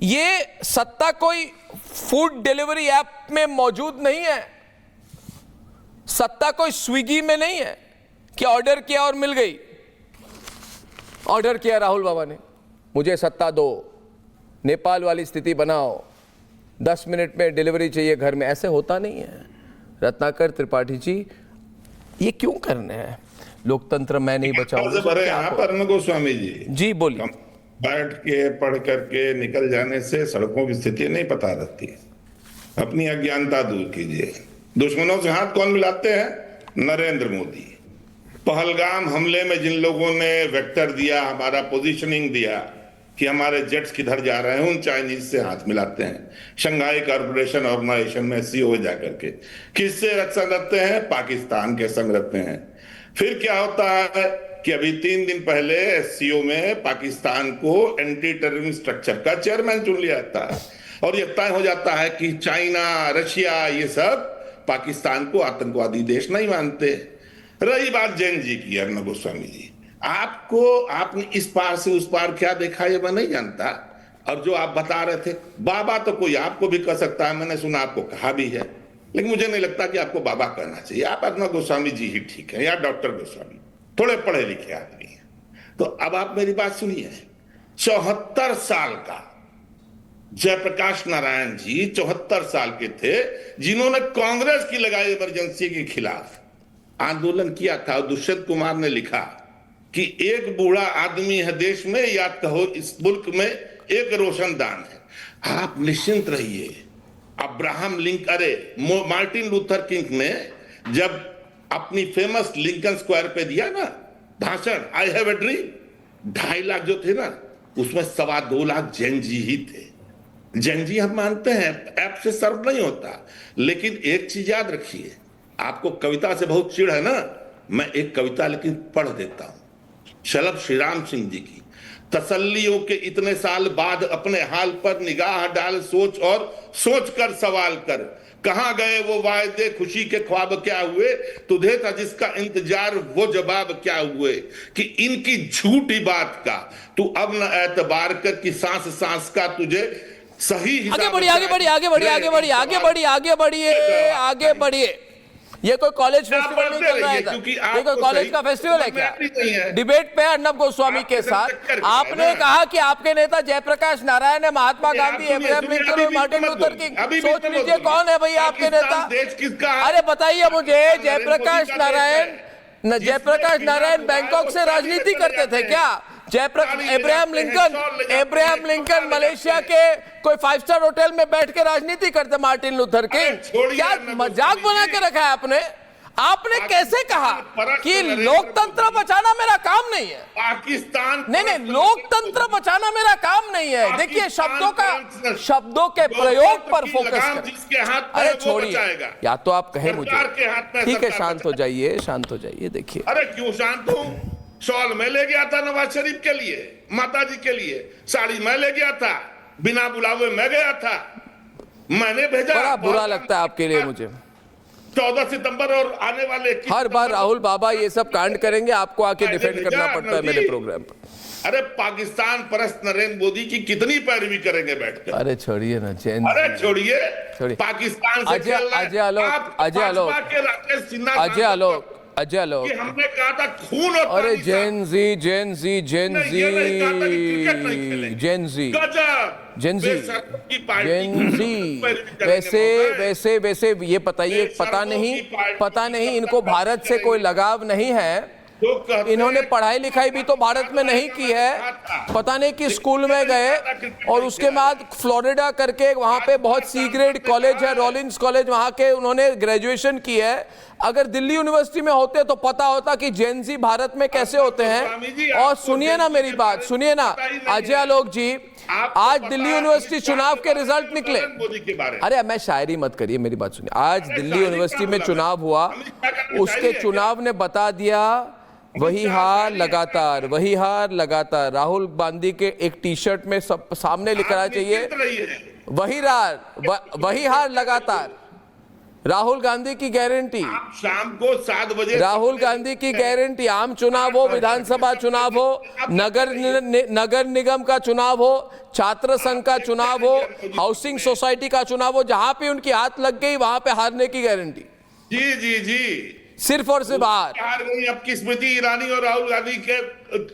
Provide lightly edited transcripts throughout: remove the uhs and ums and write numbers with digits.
ये सत्ता कोई फूड डिलीवरी ऐप में मौजूद नहीं है, सत्ता कोई स्विगी में नहीं है कि ऑर्डर किया और मिल गई। ऑर्डर किया राहुल बाबा ने, मुझे सत्ता दो, नेपाल वाली स्थिति बनाओ, 10 मिनट में डिलीवरी चाहिए घर में। ऐसे होता नहीं है रत्नाकर त्रिपाठी जी, ये क्यों करने हैं? लोकतंत्र मैं नहीं बचाऊंगा। यहाँ पर गोस्वामी जी बोलिए। बैठ के पढ़ करके निकल जाने से सड़कों की स्थिति नहीं पता रहती। अपनी अज्ञानता दूर कीजिए। दुश्मनों से हाथ कौन मिलाते हैं? नरेंद्र मोदी। पहलगाम हमले में जिन लोगों ने वेक्टर दिया, हमारा पोजीशनिंग दिया कि हमारे जेट्स किधर जा रहे हैं, उन चाइनीज से हाथ मिलाते हैं। शंघाई कॉरपोरेशन ऑर्गेनाइजेशन में सीओ जाकर के किससे संग रखते हैं? पाकिस्तान के संग रखते हैं। फिर क्या होता है कि अभी 3 दिन पहले एससीओ में पाकिस्तान को एंटी टेररिज्म स्ट्रक्चर का चेयरमैन चुन लिया था और यह तय हो जाता है कि चाइना, रशिया, ये सब पाकिस्तान को आतंकवादी देश नहीं मानते। रही बात जैन जी की, अर्णब गोस्वामी जी, आपने इस पार से उस पार क्या देखा ये मैं नहीं जानता। और जो आप बता रहे थे बाबा, तो कोई आपको भी कह सकता है, मैंने सुना आपको कहा भी है, लेकिन मुझे नहीं लगता कि आपको बाबा कहना चाहिए। आप अर्णब गोस्वामी जी ही ठीक है, या डॉक्टर गोस्वामी, थोड़े पढ़े लिखे आदमी हैं। तो अब आप मेरी बात सुनिए। 74 साल का जयप्रकाश नारायण जी 74 साल के थे, जिन्होंने कांग्रेस की लगाई इमरजेंसी के खिलाफ आंदोलन किया था। दुष्यंत कुमार ने लिखा कि एक बूढ़ा आदमी है देश में, या कहो इस मुल्क में एक रोशनदान है। आप निश्चिंत रहिए। अब्राहम लिंकन, अरे मार्टिन लूथर किंग ने जब अपनी फेमस लिंकन स्क्वायर पे दिया ना भाषण, I have a dream, 2.5 lakh जो थे ना, उसमें 2.25 लाख जैन जी ही थे। जैन जी हम मानते हैं ऐप से सर्व नहीं होता, लेकिन एक चीज याद रखिए, आपको कविता से बहुत चिढ़ है ना, मैं एक कविता लेकिन पढ़ देता हूं, शलभ श्री राम सिंह जी की। तसल्लियों के इतने साल बाद अपने हाल पर निगाह डाल, सोच और सोच कर सवाल कर, कहां गए वो वायदे, खुशी के ख्वाब क्या हुए, तुझे था जिसका इंतजार वो जवाब क्या हुए, कि इनकी झूठी बात का तू अब न एतबार कर, कि सांस सांस का तुझे सही। आगे बढ़िए, आगे बढ़िए, आगे बढ़िए, आगे बढ़िए, आगे बढ़िए, आगे बढ़िए, आगे बढ़िए। ये कोई कॉलेज फेस्टिवल नहीं चल रहा है, ये कोई कॉलेज का फेस्टिवल है क्या? डिबेट पे अर्णब गोस्वामी के साथ आपने कहा कि आपके नेता जयप्रकाश नारायण है, महात्मा गांधी, अब्राहम लिंकन और मार्टिन लूथर किंग। सोच लीजिए कौन है भैया आपके नेता। अरे बताइए मुझे, जयप्रकाश नारायण बैंकॉक से राजनीति करते थे क्या? एब्राहम लिंकन मलेशिया के कोई 5 स्टार होटल में बैठ के राजनीति करते। मार्टिन लूथर किंग, क्या मजाक बना के रखा है आपने? आपने कैसे कहा कि लोकतंत्र बचाना मेरा काम नहीं है? पाकिस्तान नहीं, लोकतंत्र बचाना मेरा काम नहीं है। देखिए शब्दों के प्रयोग पर फोकस करें। अरे छोड़िए, या तो आप कहे मुझे, ठीक है, शांत हो जाइए, शांत हो जाइए। देखिए, अरे क्यों शांत हूं? शॉल मैं ले गया था नवाज शरीफ के लिए, माता जी के लिए, साड़ी मैं ले गया था, बिना बुलावे मैं गया था, मैंने भेजा। बड़ा बुरा लगता है आपके लिए मुझे। 14 सितंबर और आने वाले हर बार राहुल बाबा ये सब कांड करेंगे, आपको आके डिफेंड करना पड़ता है मेरे प्रोग्राम पर। अरे पाकिस्तान परस्त नरेंद्र मोदी की कितनी पैरवी करेंगे बैठकर? अरे छोड़िए ना जैन, अरे छोड़िए, पाकिस्तान से अजय आलोक, हमने कहा था खून और अरे जेन जी वैसे ये पता नहीं इनको भारत से कोई लगाव नहीं है। इन्होंने पढ़ाई लिखाई भी तो भारत में नहीं की है, पता नहीं कि स्कूल में गए और उसके बाद फ्लोरिडा करके वहां पे बहुत सी ग्रेड कॉलेज है, रॉलिंस कॉलेज, वहां के उन्होंने ग्रेजुएशन की है। अगर दिल्ली यूनिवर्सिटी में होते तो पता होता कि जेन जी भारत में कैसे होते हैं। और सुनिए ना मेरी बात, सुनिए ना अजय आलोक जी, आज दिल्ली यूनिवर्सिटी चुनाव के रिजल्ट निकले। अरे मैं शायरी मत करिए, मेरी बात सुनिए। आज दिल्ली यूनिवर्सिटी में चुनाव हुआ, उसके चुनाव ने बता दिया वही हार लगातार, वही हार लगातार। राहुल गांधी के एक टी शर्ट में सब सामने लिखना चाहिए, वही हार लगातार। राहुल गांधी की गारंटी, आप शाम को 7 बजे राहुल गांधी की गारंटी, आम चुनाव हो, विधानसभा चुनाव हो, नगर निगम का चुनाव हो, छात्र संघ का चुनाव हो, हाउसिंग सोसाइटी का चुनाव हो, जहां पे उनकी हाथ लग गई वहां पे हारने की गारंटी, जी जी जी सिर्फ और सिर्फ हार। हार गई। अब की स्मृति ईरानी और राहुल गांधी के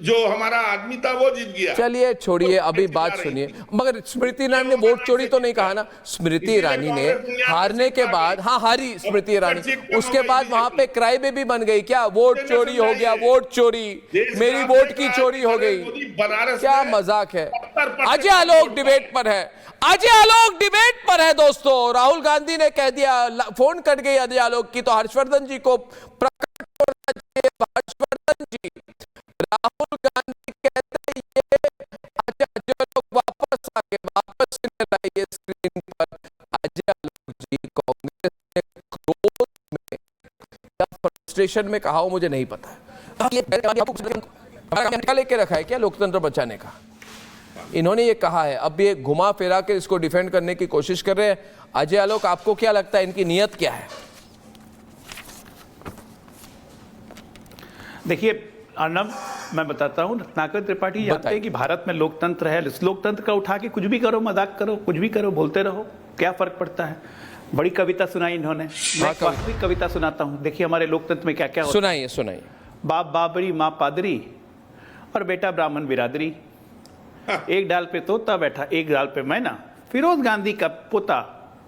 जो हमारा आदमी था वो जीत गया। चलिए छोड़िए, अभी बात सुनिए। मगर स्मृति ईरानी ने वोट चोरी तो नहीं कहा ना। स्मृति ईरानी ने हारने के बाद, हाँ हारी स्मृति ईरानी, उसके बाद वहां पे क्राई बेबी बन गई क्या? वोट चोरी हो गया, वोट चोरी, मेरी वोट की चोरी हो गई। क्या मजाक है। अजय आलोक डिबेट पर है, अजय आलोक डिबेट पर है दोस्तों। राहुल गांधी ने कह दिया, फोन कट गई अजय आलोक की, तो हर्षवर्धन जी को प्रकट होना चाहिए। हर्षवर्धन जी, राहुल गांधी कहते हैं ये अजय आलोक वापस आ गए, वापस लाइए स्क्रीन पर। अजय आलोक जी कांग्रेस ने क्रोध में या फ्रस्ट्रेशन में कहा हो मुझे नहीं पता है, लेके रखा है क्या लोकतंत्र बचाने का? इन्होंने ये कहा है, अब ये घुमा फिरा के इसको डिफेंड करने की कोशिश कर रहे हैं। अजय आलोक, आपको क्या लगता है इनकी नीयत क्या है? देखिए अर्नब, मैं बताता हूं, रत्नाकर त्रिपाठी जानते हैं कि भारत में लोकतंत्र है। इस लोकतंत्र का उठा के कुछ भी करो, मजाक करो, कुछ भी करो, बोलते रहो, क्या फर्क पड़ता है। बड़ी कविता सुनाई इन्होंने, मैं एक वास्तविक कविता सुनाता हूं। देखिए हमारे लोकतंत्र में क्या क्या होता है। सुनाइए सुनाइए। बाप बाबरी, माँ पादरी और बेटा ब्राह्मण बिरादरी। एक डाल पे तोता बैठा, एक डाल पे मैना, फिरोज गांधी का पोता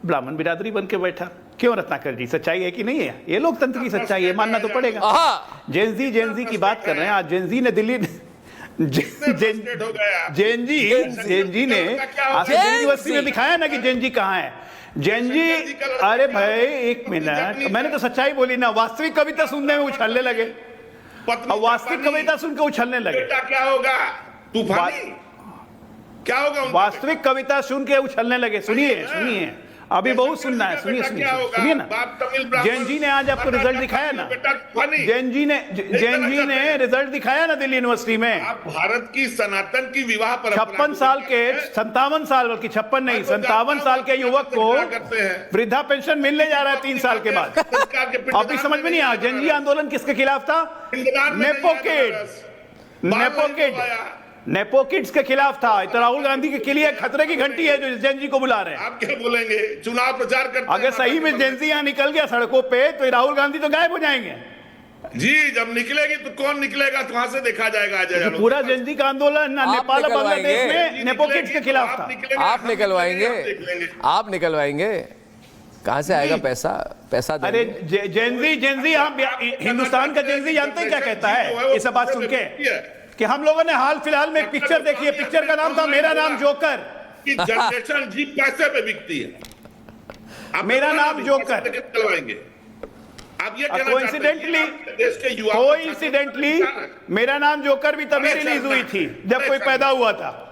ब्राह्मण बिरादरी बन के बैठा। क्यों रत्नाकर जी, सच्चाई है कि नहीं है? ये लोकतंत्र की सच्चाई है, मानना तो पड़ेगा। जेनजी की बात कर रहे हैं। आज जेनजी ने दिल्ली जेनजी ने यूनिवर्सिटी में दिखाया ना कि जेनजी कहाँ है। जेनजी, अरे भाई एक मिनट, मैंने तो सच्चाई बोली ना। वास्तविक कविता सुनने में उछलने लगे, अब वास्तविक कविता सुन के उछलने लगे। क्या होगा? तूफानी क्या होगा? वास्तविक कविता सुन के उछलने लगे। सुनिए सुनिए, अभी बहुत सुनना है, सुनिए सुनिए सुनिए ना। जैन जी ने आज आपको रिजल्ट दिखाया ना, जैन जी ने रिजल्ट दिखाया ना दिल्ली यूनिवर्सिटी में। आप भारत की सनातन की विवाह पर 56 साल के, 57 साल, बल्कि 56 नहीं 57 साल के युवक को वृद्धा पेंशन मिलने जा रहा है 3 साल के बाद। अभी समझ में नहीं आया जैन जी आंदोलन किसके खिलाफ था? नेपोकिड्स के खिलाफ था। तो राहुल गांधी के लिए खतरे की घंटी है जो जैन जी को बुला रहे हैं। आप क्या बोलेंगे? चुनाव प्रचार करते अगर सही में जैन जी यहाँ निकल गया सड़कों पे तो राहुल गांधी तो गायब हो जाएंगे जी। जब निकलेगी तो कौन निकलेगा, तो वहां से देखा जाएगा। अजय पूरा जैन जी का आंदोलन नेपाल और बांग्लादेश में नेपोकिड्स के खिलाफ था। आप निकलवाएंगे, आप निकलवाएंगे। कहां से आएगा पैसा? पैसा अरे जैन जी, हम हिंदुस्तान का जैन जी जानते हैं क्या कहता है? ये सब बात सुन के कि हम लोगों ने हाल फिलहाल में एक पिक्चर देखी है, पिक्चर का नाम था मेरा नाम जोकर। जनरेशन जी पैसे पे बिकती है। मेरा नाम जोकर। आप ये कोइंसिडेंटली मेरा नाम जोकर भी तभी रिलीज हुई थी जब कोई पैदा हुआ था।